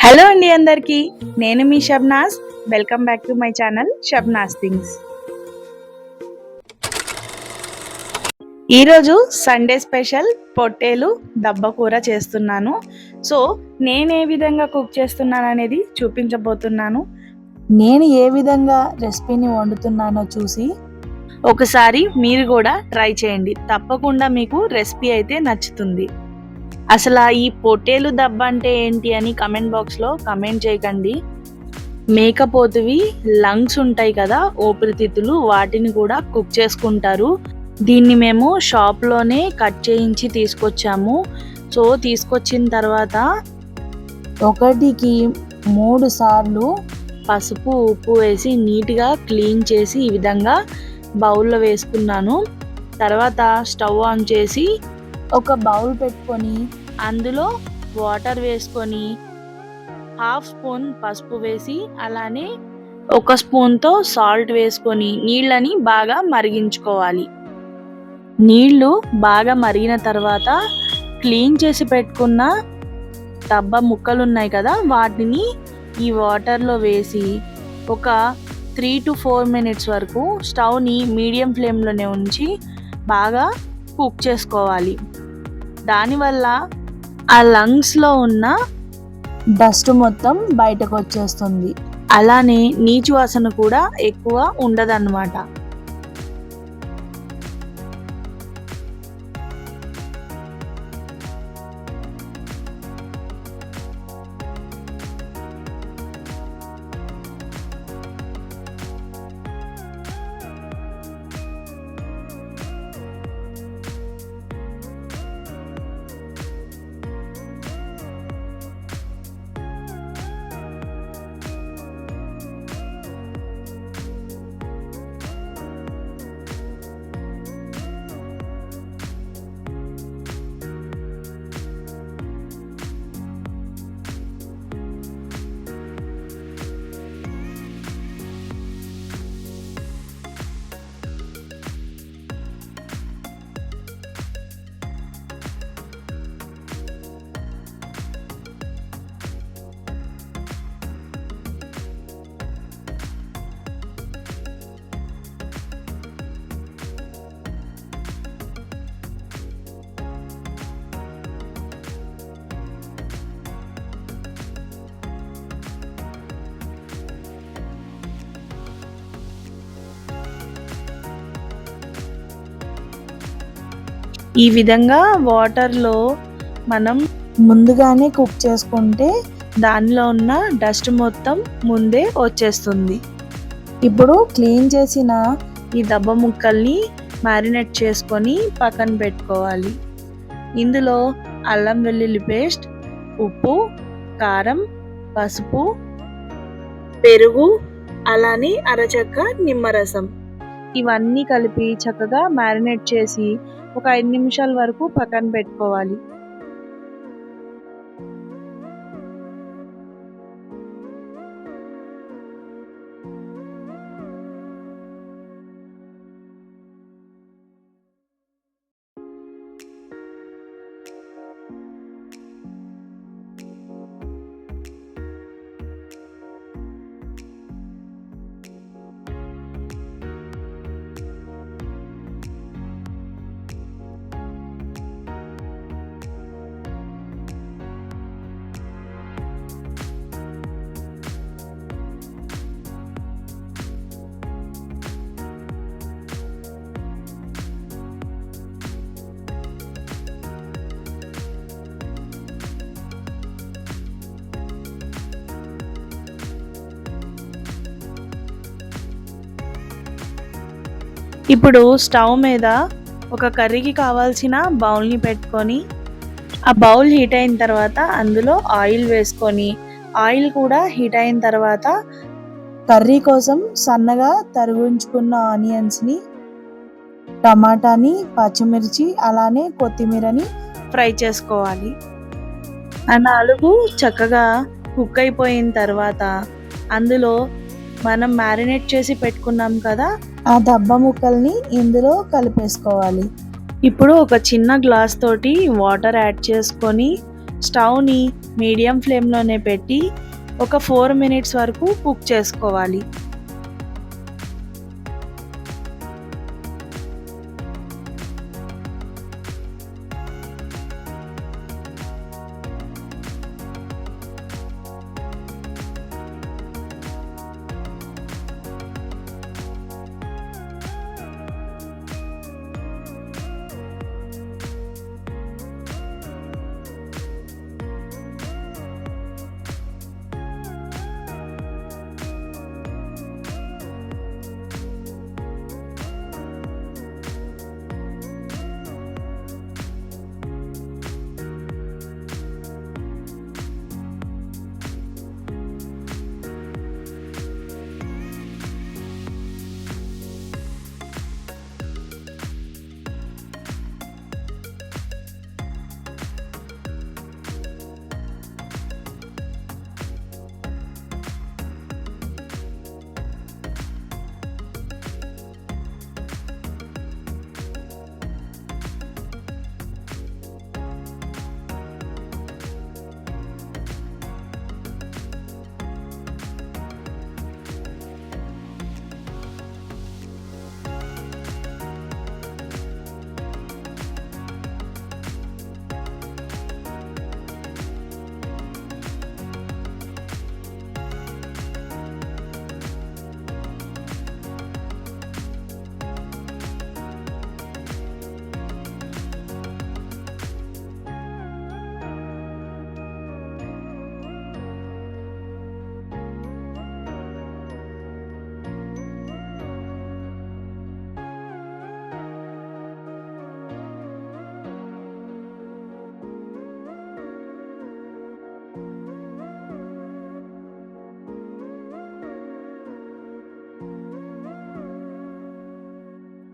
Hello అండి అందరికీ, నేను మీ Shabnaz. Welcome back to my channel Shabnaz things. ఈరోజు సండే స్పెషల్ పొట్టేలు దబ్బ కూర చేస్తున్నాను. సో నేను ఏ విధంగా కుక్ చేస్తున్నాను అనేది చూపించబోతున్నాను. నేను ఏ విధంగా రెసిపీని వండుతున్నానో చూసి ఒకసారి మీరు కూడా ట్రై చేయండి. తప్పకుండా మీకు రెసిపీ అయితే నచ్చుతుంది. అసలు ఈ పొట్టేలు దబ్బ అంటే ఏంటి అని కమెంట్ బాక్స్లో కమెంట్ చేయకండి. మేకపోతువి లంగ్స్ ఉంటాయి కదా, ఊపిరితిత్తులు, వాటిని కూడా కుక్ చేసుకుంటారు. దీన్ని మేము షాప్లోనే కట్ చేయించి తీసుకొచ్చాము. సో తీసుకొచ్చిన తర్వాత 1కి 3 సార్లు పసుపు ఉప్పు వేసి నీట్గా క్లీన్ చేసి ఈ విధంగా బౌల్లో వేసుకున్నాను. తర్వాత స్టవ్ ఆన్ చేసి ఒక బౌల్ పెట్టుకొని అందులో వాటర్ వేసుకొని 1/2 స్పూన్ పసుపు వేసి అలానే 1 స్పూన్తో సాల్ట్ వేసుకొని నీళ్ళని బాగా మరిగించుకోవాలి. నీళ్లు బాగా మరిగిన తర్వాత క్లీన్ చేసి పెట్టుకున్న దబ్బ ముక్కలు ఉన్నాయి కదా, వాటిని ఈ వాటర్లో వేసి ఒక 3 to 4 మినిట్స్ వరకు స్టవ్ని మీడియం ఫ్లేమ్లోనే ఉంచి బాగా కుక్ చేసుకోవాలి. దానివల్ల ఆ లంగ్స్లో ఉన్న డస్ట్ మొత్తం బయటకు వచ్చేస్తుంది. అలానే నీచు వాసన కూడా ఎక్కువ ఉండదన్నమాట. ఈ విధంగా వాటర్లో మనం ముందుగానే కుక్ చేసుకుంటే దానిలో ఉన్న డస్ట్ మొత్తం ముందే వచ్చేస్తుంది. ఇప్పుడు క్లీన్ చేసిన ఈ దబ్బ ముక్కల్ని మ్యారినేట్ చేసుకొని పక్కన పెట్టుకోవాలి. ఇందులో అల్లం వెల్లుల్లి పేస్ట్, ఉప్పు, కారం, పసుపు, పెరుగు, అలానే అరచక్క నిమ్మరసం ఇవన్నీ కలిపి చక్కగా మ్యారినేట్ చేసి ఒక 5 నిమిషాల వరకు పక్కన పెట్టుకోవాలి. ఇప్పుడు స్టవ్ మీద ఒక కర్రీకి కావాల్సిన బౌల్ని పెట్టుకొని ఆ బౌల్ హీట్ అయిన తర్వాత అందులో ఆయిల్ వేసుకొని ఆయిల్ కూడా హీట్ అయిన తర్వాత కర్రీ కోసం సన్నగా తరిగించుకున్న ఆనియన్స్ని, టమాటాని, పచ్చిమిర్చి అలానే కొత్తిమీరని ఫ్రై చేసుకోవాలి. ఆ 4 చక్కగా కుక్ అయిపోయిన తర్వాత అందులో మనం మ్యారినేట్ చేసి పెట్టుకున్నాం కదా, ఆ దబ్బ ముక్కల్ని ఇందులో కలిపేసుకోవాలి. ఇప్పుడు ఒక చిన్న గ్లాస్ తోటి వాటర్ యాడ్ చేసుకొని స్టవ్ని మీడియం ఫ్లేమ్లోనే పెట్టి ఒక 4 మినిట్స్ వరకు కుక్ చేసుకోవాలి.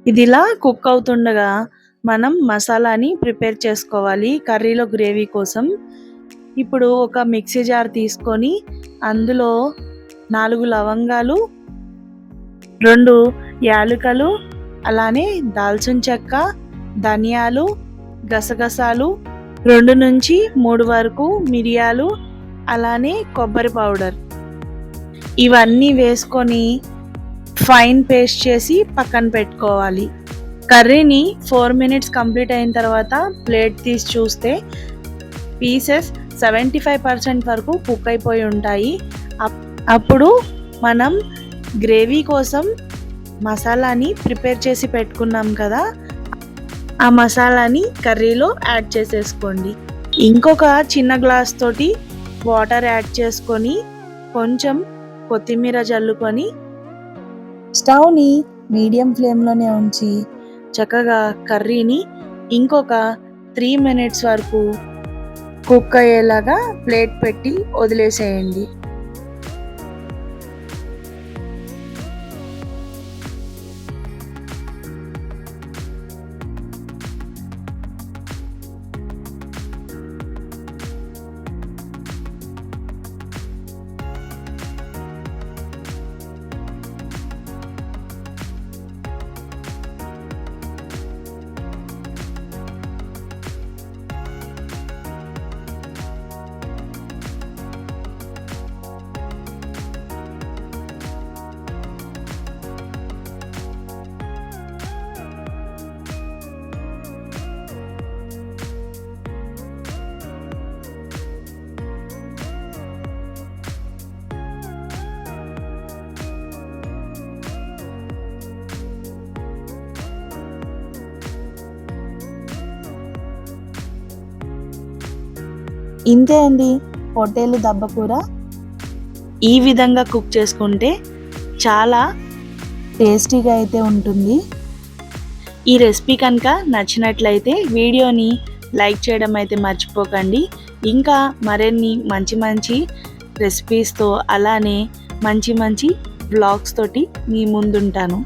ఇదిలా కుక్ అవుతుండగా మనం మసాలాని ప్రిపేర్ చేసుకోవాలి కర్రీలో గ్రేవీ కోసం. ఇప్పుడు ఒక మిక్సీ జార్ తీసుకొని అందులో 4 లవంగాలు, 2 యాలకులు, అలానే దాల్చిన చెక్క, ధనియాలు, గసగసాలు, 2 నుంచి 3 వరకు మిరియాలు, అలానే కొబ్బరి పౌడర్ ఇవన్నీ వేసుకొని ఫైన్ పేస్ట్ చేసి పక్కన పెట్టుకోవాలి. కర్రీని 4 మినిట్స్ కంప్లీట్ అయిన తర్వాత ప్లేట్ తీసి చూస్తే పీసెస్ 75% వరకు కుక్ అయిపోయి ఉంటాయి. అప్పుడు మనం గ్రేవీ కోసం మసాలాని ప్రిపేర్ చేసి పెట్టుకున్నాం కదా, ఆ మసాలాని కర్రీలో యాడ్ చేసేసుకోండి. ఇంకొక చిన్న గ్లాస్ తోటి వాటర్ యాడ్ చేసుకొని కొంచెం కొత్తిమీర జల్లుకొని స్టవ్ని మీడియం ఫ్లేమ్లోనే ఉంచి చక్కగా కర్రీని ఇంకొక 3 మినిట్స్ వరకు కుక్ అయ్యేలాగా ప్లేట్ పెట్టి వదిలేసేయండి. ఇంతే అండి పొట్టేలు దబ్బ కూర. ఈ విధంగా కుక్ చేసుకుంటే చాలా టేస్టీగా అయితే ఉంటుంది. ఈ రెసిపీ కనుక నచ్చినట్లయితే వీడియోని లైక్ చేయడం అయితే మర్చిపోకండి. ఇంకా మరిన్ని మంచి మంచి రెసిపీస్తో అలానే మంచి మంచి వ్లాగ్స్ తోటి మీ ముందుంటాను.